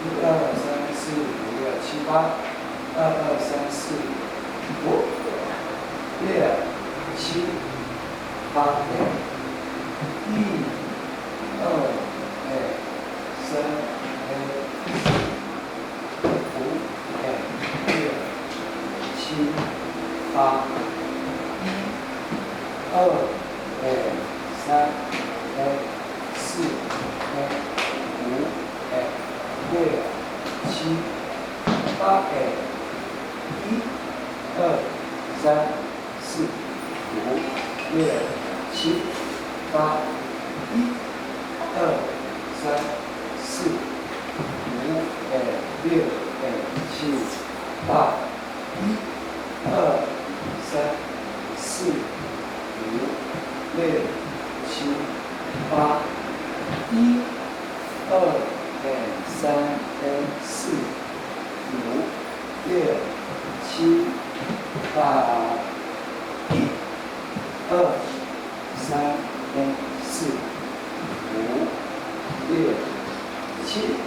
1、2、3、4、5、6、7、8，1、2、3、4、5、6、7、8，哎，1、2、哎，3、哎，5、哎，6、7、8，1、2、哎，3、哎，4、哎，5、哎，6、7、8，哎，1、2、3、4、5、6、7、8，1、2、3、4、5，哎，6、哎，7、8，1、2、3、4、5、6、7、8，1、2、哎，3、哎，4、5、6、7、8，1、2、3、哎，4、5、6、7、